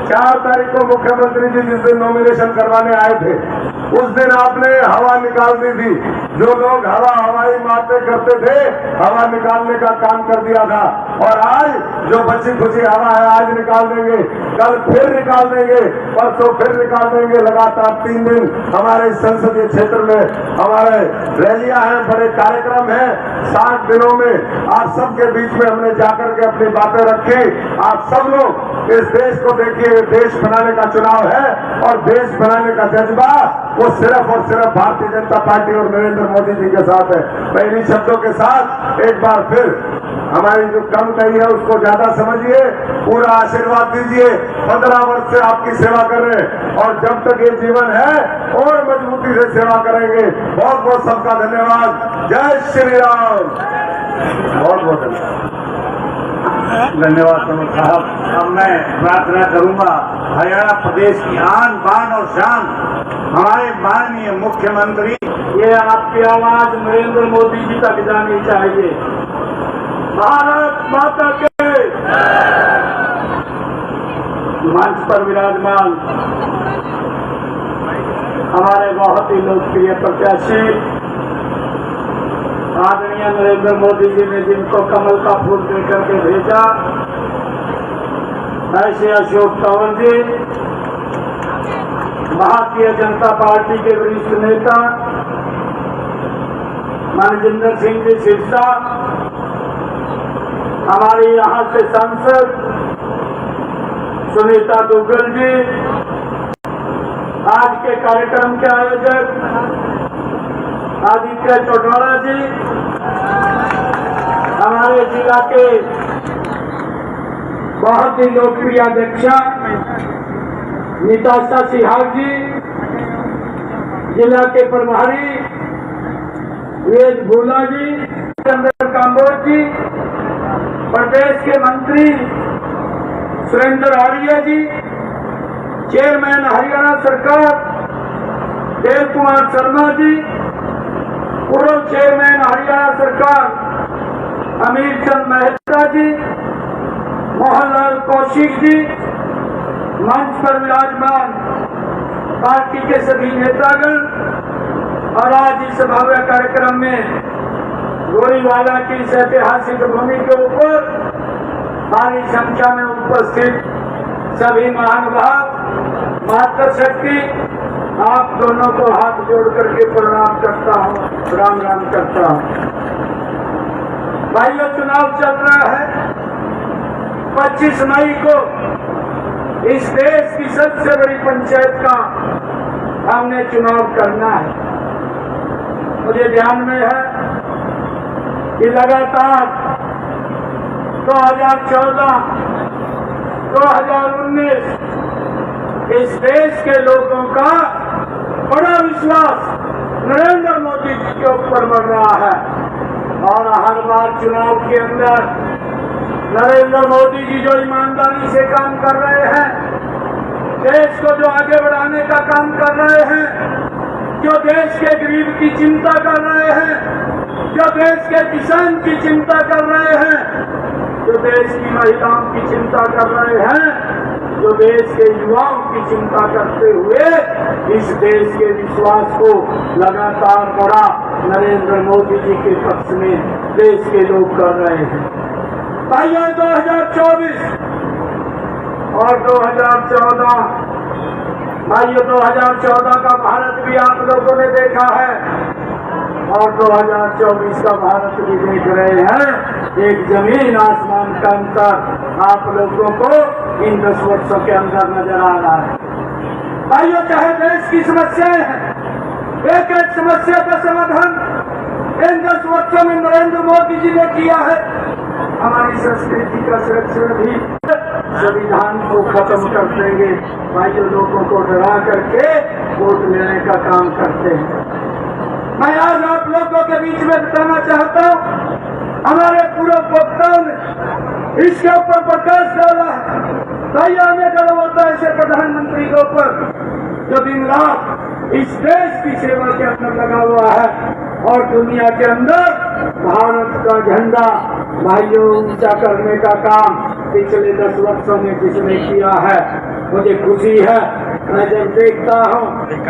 4 तारीख को मुख्यमंत्री जी जिस दिन नॉमिनेशन करवाने आए थे उस दिन आपने हवा निकाल दी थी। जो लोग हवाई बातें करते थे हवा निकालने का काम कर दिया था। और आज जो बची खुची हवा है आज निकाल देंगे, कल फिर निकाल देंगे, परसों फिर निकाल देंगे। लगातार 3 दिन हमारे संसदीय क्षेत्र में हमारे रैलियां हैं, बड़े कार्यक्रम हैं। 60 दिनों में आप सबके बीच में हमने जाकर के अपनी बातें रखी। आप सब लोग इस देश को देखिए, देश बनाने का चुनाव है और देश बनाने का जज्बा वो सिर्फ और सिर्फ भारतीय जनता पार्टी और नरेंद्र मोदी जी के साथ है। मैं इन्हीं शब्दों के साथ एक बार फिर हमारी जो कम कही है उसको ज्यादा समझिए, पूरा आशीर्वाद दीजिए। 15 वर्ष से आपकी सेवा कर रहे हैं और जब तक ये जीवन है और मजबूती से सेवा करेंगे। बहुत बहुत सबका धन्यवाद। जय श्री राम। बहुत बहुत धन्यवाद कमल साहब। अब मैं प्रार्थना करूंगा हरियाणा प्रदेश की आन बान और शान हमारे माननीय मुख्यमंत्री, ये आपकी आवाज नरेंद्र मोदी जी तक जानी चाहिए। भारत माता के मंच पर विराजमान हमारे बहुत ही लोकप्रिय प्रत्याशी आदरणीय नरेंद्र मोदी जी ने जिनको कमल का फूल देकर के भेजा, ऐसे अशोक तंवर जी, भारतीय जनता पार्टी के वरिष्ठ नेता मनजिंदर सिंह जी सिरसा, हमारे यहाँ से सांसद सुनीता दुग्गल जी, आज के कार्यक्रम के आयोजक आदित्य चौटाला जी, हमारे जिला के बहुत ही लोकप्रिय अध्यक्षा निताशा सिहाग जी, जिला के प्रभारी वेद भोला जी, चंद्र काम्बोज जी, प्रदेश के मंत्री सुरेंद्र आर्य जी, चेयरमैन हरियाणा सरकार देव कुमार शर्मा जी, पूर्व चेयरमैन हरियाणा सरकार अमीर चंद मेहता जी, मोहनलाल कौशिक जी, मंच पर विराजमान पार्टी के सभी नेतागण और आज इस भव्य कार्यक्रम में गोरीवाला की इस ऐतिहासिक भूमि के ऊपर भारी संख्या में उपस्थित सभी महानुभाव, मातृशक्ति, आप दोनों को हाथ जोड़ करके प्रणाम करता हूँ, राम राम करता हूँ। भाइयों, चुनाव चल रहा है। 25 मई को इस देश की सबसे बड़ी पंचायत का हमने चुनाव करना है। मुझे ध्यान में है कि लगातार 2014, 2019 इस देश के लोगों का बड़ा विश्वास नरेंद्र मोदी जी के ऊपर बढ़ रहा है और हर बार चुनाव के अंदर नरेंद्र मोदी जी जो ईमानदारी से काम कर रहे हैं, देश को जो आगे बढ़ाने का काम कर रहे हैं, जो देश के गरीब की चिंता कर रहे हैं, जो देश के किसान की चिंता कर रहे हैं, जो देश की महिलाओं की चिंता कर रहे हैं, जो देश के युवाओं की चिंता करते हुए इस देश के विश्वास को लगातार बड़ा नरेंद्र मोदी जी के पक्ष में देश के लोग कर रहे हैं। भाइयों, 2024 और 2014, भाइयों 2014 का भारत भी आप लोगों ने देखा है और 2024 का भारत भी देख रहे हैं। एक जमीन आसमान का अंतर आप लोगों को इन 10 वर्षों के अंदर नजर आ रहा है। भाइयों, चाहे देश की समस्याएं हैं, एक एक समस्या का समाधान इन 10 वर्षों में नरेंद्र मोदी जी ने किया है। हमारी संस्कृति का संरक्षण भी संविधान को खत्म कर देंगे। भाइयों, लोगों को डरा करके वोट लेने का काम करते हैं। मैं आज आप लोगों के बीच में बताना चाहता हूँ, हमारे पूर्व वक्ताओं ने इसके ऊपर प्रकाश डाला है। भैया, हमें गर्व होता है ऐसे प्रधानमंत्री के ऊपर जो दिन रात इस देश की सेवा के अंदर लगा हुआ है और दुनिया के अंदर भारत का झंडा भाइयों ऊंचा करने का काम पिछले 10 वर्षों में किसने किया है। मुझे खुशी है, मैं जब देखता हूँ,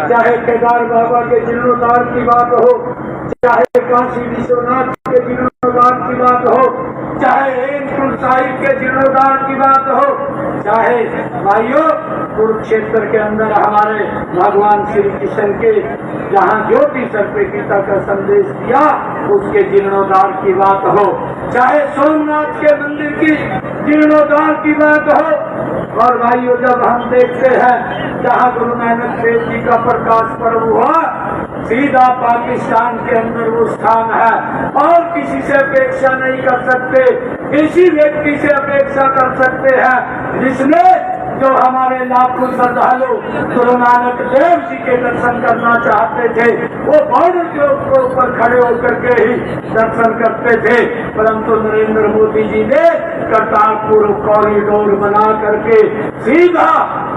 चाहे केदार बाबा के जीर्णोद्धार की बात हो, चाहे काशी विश्वनाथ के जीर्णोद्धार की बात हो, चाहे हेमकुंड साहिब के जीर्णोद्धार की बात हो, चाहे भाइयों कुरुक्षेत्र के अंदर हमारे भगवान श्री कृष्ण के जहाँ ज्योति सर्पे गीता का संदेश दिया उसके जीर्णोद्धार की बात हो, चाहे सोमनाथ के मंदिर की जीर्णोद्धार की बात हो। और भाइयों जब हम देखते हैं जहाँ गुरु नानक देव जी का प्रकाश पर्व हुआ, सीधा पाकिस्तान के अंदर वो स्थान है और किसी से अपेक्षा नहीं कर सकते, किसी व्यक्ति से अपेक्षा कर सकते हैं जिसने जो हमारे लाखों श्रद्धालु गुरु नानक देव जी के दर्शन करना चाहते थे वो बॉर्डर के ऊपर खड़े होकर के ही दर्शन करते थे, परंतु नरेंद्र मोदी जी ने करतारपुर कॉरिडोर बना करके सीधा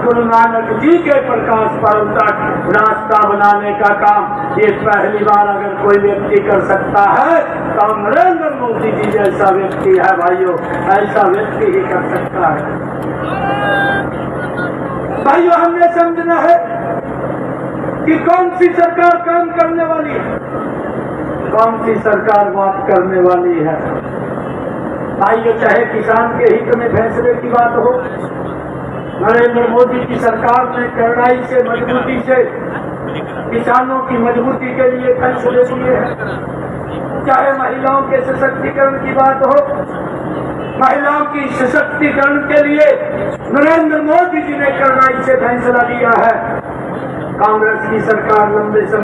गुरु नानक जी के प्रकाश पर्व तक रास्ता बनाने का काम ये पहली बार अगर कोई व्यक्ति कर सकता है तो नरेंद्र मोदी जी जैसा व्यक्ति है भाइयों, ऐसा व्यक्ति ही कर सकता है। भाइयों हमने समझना है कि कौन सी सरकार काम करने वाली है, कौन सी सरकार बात करने वाली है। भाइयों चाहे किसान के हित में फैसले की बात हो, नरेंद्र मोदी की सरकार ने कड़ाई से मजबूती से किसानों की मजबूती के लिए फैसले लिए हैं। चाहे महिलाओं के सशक्तिकरण की बात हो, महिलाओं की सशक्तिकरण के लिए नरेंद्र मोदी जी ने कड़ाई से फैसला लिया है। कांग्रेस की सरकार लंबे समय